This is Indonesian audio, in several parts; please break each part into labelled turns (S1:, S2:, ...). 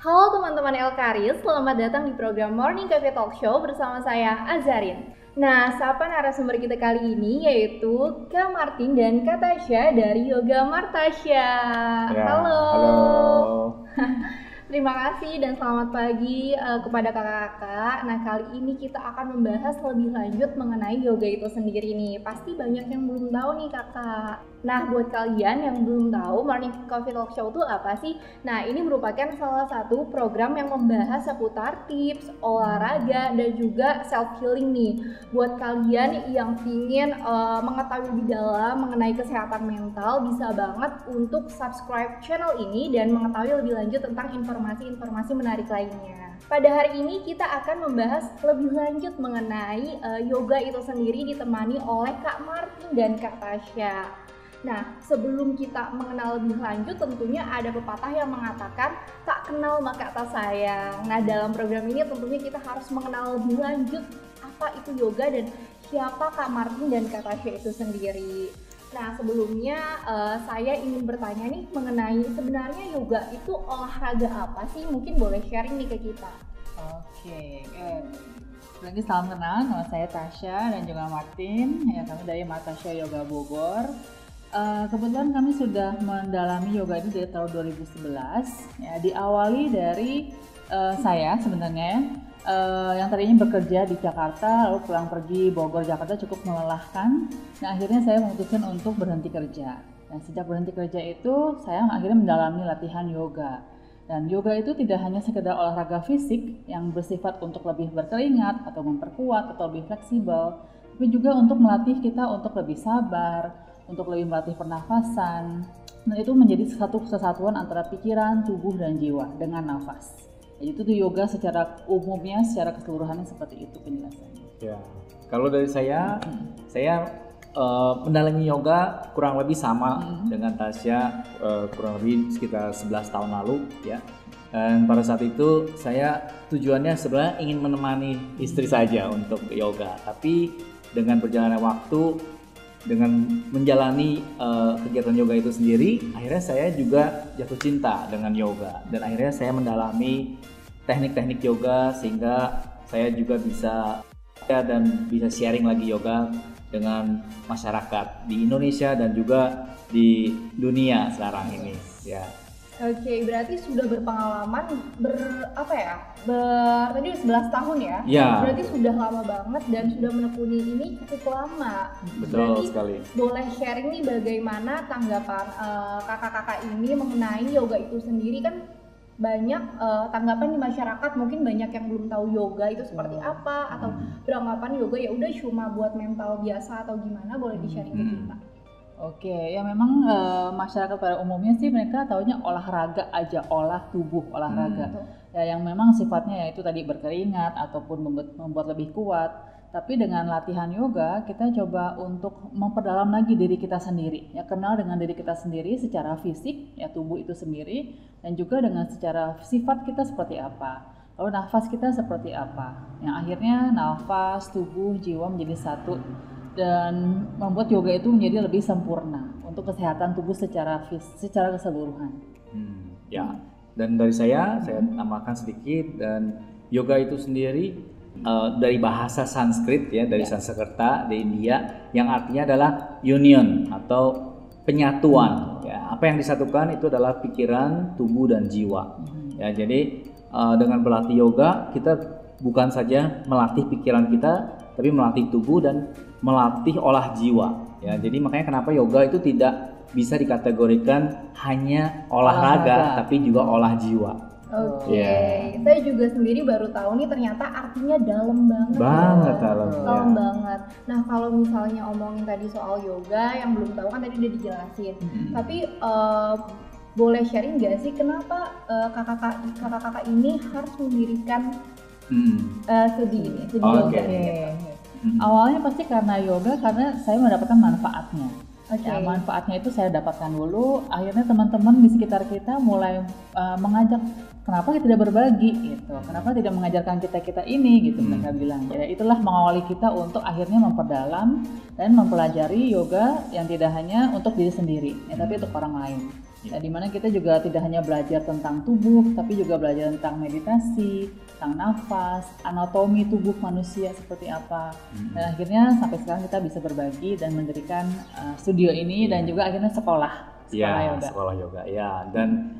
S1: Halo teman-teman Elkaris, selamat datang di program Morning Cafe Talk Show bersama saya Azarin. Nah, siapa narasumber kita kali ini yaitu Kak Martin dan Kak Tasya dari Yoga Martasya.
S2: Ya,
S1: Halo.
S2: halo.
S1: Terima kasih dan selamat pagi kepada kakak-kakak. Nah, kali ini kita akan membahas lebih lanjut mengenai yoga itu sendiri nih. Pasti banyak yang belum tahu nih kakak. Nah, buat kalian yang belum tahu Morning Coffee Talk Show itu apa sih? Nah, ini merupakan salah satu program yang membahas seputar tips, olahraga, dan juga self-healing nih. Buat kalian yang ingin mengetahui lebih dalam mengenai kesehatan mental, bisa banget untuk subscribe channel ini dan mengetahui lebih lanjut tentang informasi-informasi menarik lainnya. Pada hari ini kita akan membahas lebih lanjut mengenai yoga itu sendiri ditemani oleh Kak Martin dan Kak Tasya. Nah, sebelum kita mengenal lebih lanjut, tentunya ada pepatah yang mengatakan tak kenal maka tak sayang. Nah, dalam program ini tentunya kita harus mengenal lebih lanjut apa itu yoga dan siapa Kak Martin dan Kak Tasya itu sendiri. Nah, sebelumnya saya ingin bertanya nih mengenai sebenarnya yoga itu olahraga apa sih? Mungkin boleh sharing nih ke kita.
S3: Oke. Lagi salam kenal, nama saya Tasya dan juga Martin. Ya, kami dari Martasya Yoga Bogor. Kebetulan kami sudah mendalami yoga ini dari tahun 2011. Ya, diawali dari saya sebenarnya yang tadinya bekerja di Jakarta, lalu pulang pergi Bogor Jakarta cukup melelahkan. Nah, akhirnya saya memutuskan untuk berhenti kerja. Dan sejak berhenti kerja itu, saya akhirnya mendalami latihan yoga. Dan yoga itu tidak hanya sekedar olahraga fisik yang bersifat untuk lebih berkeringat atau memperkuat atau lebih fleksibel, tapi juga untuk melatih kita untuk lebih sabar, untuk lebih melatih pernafasan. Nah, itu menjadi satu kesatuan antara pikiran, tubuh, dan jiwa dengan nafas. Itu tuh yoga secara umumnya, secara keseluruhannya seperti itu penjelasannya.
S2: Ya, kalau dari saya mendalami yoga kurang lebih sama dengan Tasya, kurang lebih sekitar 11 tahun lalu ya. Dan pada saat itu saya tujuannya sebenarnya ingin menemani istri saja untuk yoga, tapi dengan berjalannya waktu, dengan menjalani kegiatan yoga itu sendiri, akhirnya saya juga jatuh cinta dengan yoga dan akhirnya saya mendalami teknik-teknik yoga sehingga saya juga bisa sharing lagi yoga dengan masyarakat di Indonesia dan juga di dunia sekarang ini ya.
S1: Oke, berarti sudah berpengalaman tadi 11 tahun ya?
S2: Ya.
S1: Berarti sudah lama banget dan sudah menekuni ini cukup lama.
S2: Betul
S1: berarti
S2: sekali.
S1: Boleh sharing nih bagaimana tanggapan kakak-kakak ini mengenai yoga itu sendiri kan banyak tanggapan di masyarakat, mungkin banyak yang belum tahu yoga itu seperti apa atau beranggapan yoga ya udah cuma buat mental biasa atau gimana, boleh di-sharing ke kita.
S3: Oke, ya memang masyarakat pada umumnya sih mereka taunya olahraga aja, olah tubuh, olahraga. Ya yang memang sifatnya yaitu tadi berkeringat ataupun membuat lebih kuat. Tapi dengan latihan yoga kita coba untuk memperdalam lagi diri kita sendiri. Ya kenal dengan diri kita sendiri secara fisik, ya tubuh itu sendiri, dan juga dengan secara sifat kita seperti apa. Lalu nafas kita seperti apa. Yang akhirnya nafas, tubuh, jiwa menjadi satu. Dan membuat yoga itu menjadi lebih sempurna untuk kesehatan tubuh secara keseluruhan.
S2: Ya, dan dari saya tambahkan sedikit, dan yoga itu sendiri dari bahasa Sanskrit ya, dari Sanskerta di India, yang artinya adalah union atau penyatuan. Ya, apa yang disatukan itu adalah pikiran, tubuh, dan jiwa. Ya, jadi dengan berlatih yoga kita bukan saja melatih pikiran kita, tapi melatih tubuh dan melatih olah jiwa ya. Jadi makanya kenapa yoga itu tidak bisa dikategorikan hanya olahraga tapi juga olah jiwa.
S1: Oke. Saya juga sendiri baru tahu nih ternyata artinya dalam banget. Dalam banget. Nah, kalau misalnya omongin tadi soal yoga yang belum tahu kan tadi udah dijelasin. Tapi boleh sharing nggak sih kenapa kakak-kakak ini harus mendirikan studi yoga?
S3: Awalnya pasti karena yoga, karena saya mendapatkan manfaatnya. Ya, manfaatnya itu saya dapatkan dulu. Akhirnya teman-teman di sekitar kita mulai mengajak kenapa kita tidak berbagi gitu, kenapa tidak mengajarkan kita ini gitu, mereka bilang. Jadi itulah mengawali kita untuk akhirnya memperdalam dan mempelajari yoga yang tidak hanya untuk diri sendiri ya, tapi untuk orang lain. Ya, dimana kita juga tidak hanya belajar tentang tubuh, tapi juga belajar tentang meditasi, tentang nafas, anatomi tubuh manusia seperti apa. Dan akhirnya sampai sekarang kita bisa berbagi dan mendirikan studio ini dan juga akhirnya sekolah yoga.
S2: Sekolah yoga. Ya, dan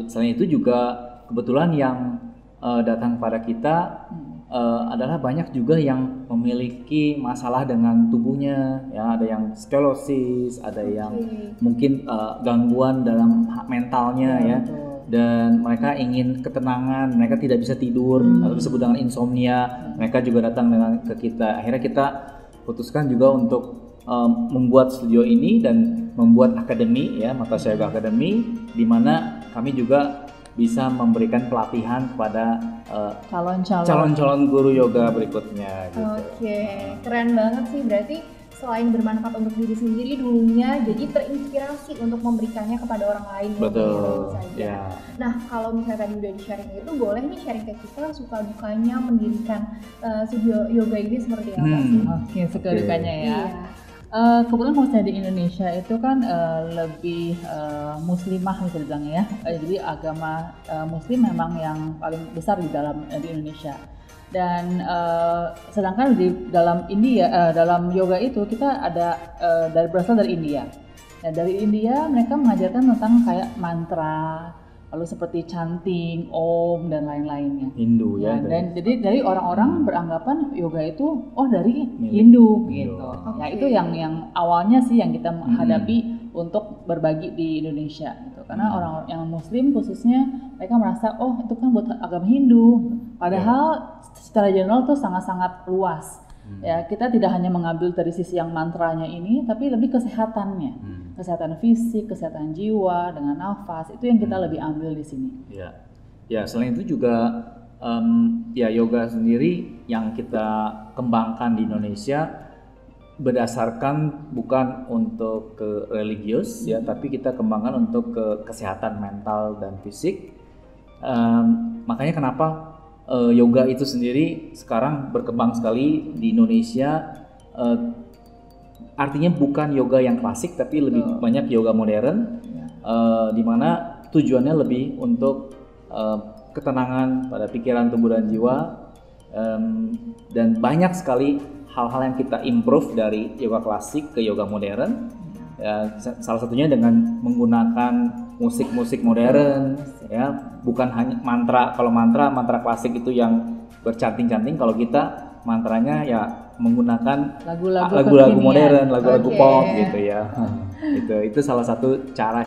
S2: selain itu juga kebetulan yang datang pada kita adalah banyak juga yang memiliki masalah dengan tubuhnya, ya, ada yang skoliosis, ada yang mungkin gangguan dalam mentalnya, ya, dan mereka ingin ketenangan, mereka tidak bisa tidur atau disebut dengan insomnia, mereka juga datang ke kita. Akhirnya kita putuskan juga untuk membuat studio ini dan membuat akademi, ya, Matasya Yoga Academy, di mana kami juga bisa memberikan pelatihan kepada calon-calon guru yoga berikutnya gitu.
S1: Oke, keren banget sih. Berarti selain bermanfaat untuk diri sendiri dulunya, jadi terinspirasi untuk memberikannya kepada orang lain.
S2: Betul.
S1: Ya. Nah, kalau misalnya tadi udah di-sharing itu, boleh nih sharing ke kita suka dukanya mendirikan studio yoga ini seperti apa sih?
S3: Oke, suka dukanya ya.
S1: Iya.
S3: Kebetulan kalau saya di Indonesia itu kan lebih muslimah bisa dibilang ya. Jadi agama muslim memang yang paling besar di Indonesia. Dan sedangkan di dalam India, dalam yoga itu kita ada berasal dari India. Nah, dari India mereka mengajarkan tentang kayak mantra, lalu seperti chanting, om dan lain-lainnya.
S2: Hindu ya.
S3: Dan jadi dari orang-orang beranggapan yoga itu dari Hindu gitu. Ya itu yang awalnya sih yang kita hadapi untuk berbagi di Indonesia gitu. Karena orang yang Muslim khususnya mereka merasa itu kan buat agama Hindu. Padahal secara general tuh sangat-sangat luas. Ya, kita tidak hanya mengambil dari sisi yang mantranya ini, tapi lebih kesehatannya, kesehatan fisik, kesehatan jiwa, dengan nafas, itu yang kita lebih ambil di sini.
S2: Ya, selain itu juga ya yoga sendiri yang kita kembangkan di Indonesia berdasarkan bukan untuk ke religius ya, tapi kita kembangkan untuk ke kesehatan mental dan fisik. Makanya kenapa yoga itu sendiri sekarang berkembang sekali di Indonesia, artinya bukan yoga yang klasik tapi lebih banyak yoga modern, di mana tujuannya lebih untuk ketenangan pada pikiran, tubuh dan jiwa, dan banyak sekali hal-hal yang kita improve dari yoga klasik ke yoga modern. Ya, salah satunya dengan menggunakan musik-musik modern, ya, bukan hanya mantra. Kalau mantra klasik itu yang bercanting-canting, kalau kita mantranya ya menggunakan lagu-lagu modern, lagu-lagu pop gitu ya. Itu salah satu cara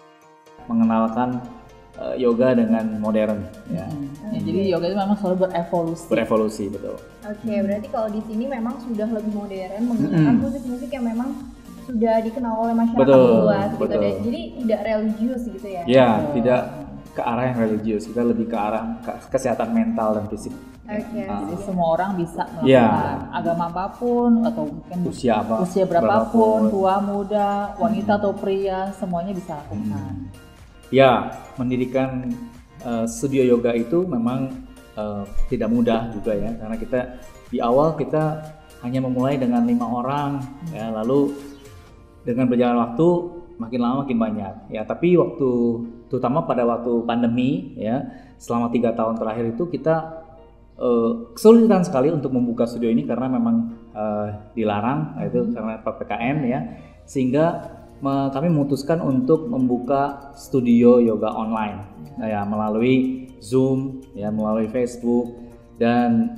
S2: mengenalkan yoga dengan modern ya.
S3: Jadi yoga itu memang selalu berevolusi,
S2: betul.
S1: Oke, berarti kalau di sini memang sudah lebih modern, menggunakan musik-musik yang memang sudah dikenal oleh masyarakat luas gitu. Jadi tidak religius gitu ya.
S2: Ya, tidak ke arah yang religius, kita lebih ke arah kesehatan mental dan fisik.
S3: Jadi semua orang bisa melakukan agama apapun atau mungkin usia berapapun, tua, muda, wanita atau pria, semuanya bisa lakukan.
S2: Ya, mendirikan studio yoga itu memang tidak mudah juga ya, karena kita di awal kita hanya memulai dengan 5 orang, ya, lalu dengan berjalan waktu makin lama makin banyak ya. Tapi terutama pada waktu pandemi ya, selama 3 tahun terakhir itu kita kesulitan sekali untuk membuka studio ini karena memang dilarang, itu karena PPKM ya, sehingga kami memutuskan untuk membuka studio yoga online ya, melalui Zoom ya, melalui Facebook, dan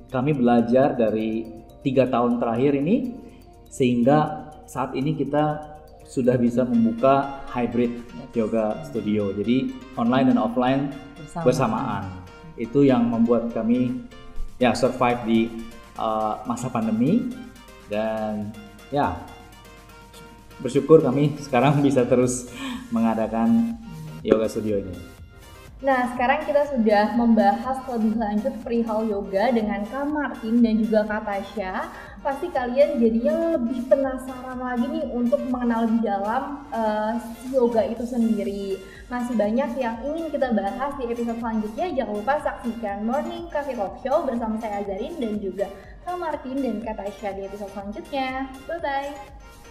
S2: kami belajar dari 3 tahun terakhir ini sehingga saat ini kita sudah bisa membuka hybrid yoga studio, jadi online dan offline bersamaan. Itu yang membuat kami ya survive di masa pandemi, dan ya bersyukur kami sekarang bisa terus mengadakan yoga studio ini.
S1: Nah, sekarang kita sudah membahas lebih lanjut perihal yoga dengan Kak Martin dan juga Kak Tasya. pasti kalian jadinya lebih penasaran lagi nih untuk mengenal lebih dalam yoga itu sendiri. Masih banyak yang ingin kita bahas di episode selanjutnya. Jangan lupa saksikan Morning Coffee Talk Show bersama saya Azarin dan juga Kak Martin dan Kak Tasya di episode selanjutnya. Bye-bye!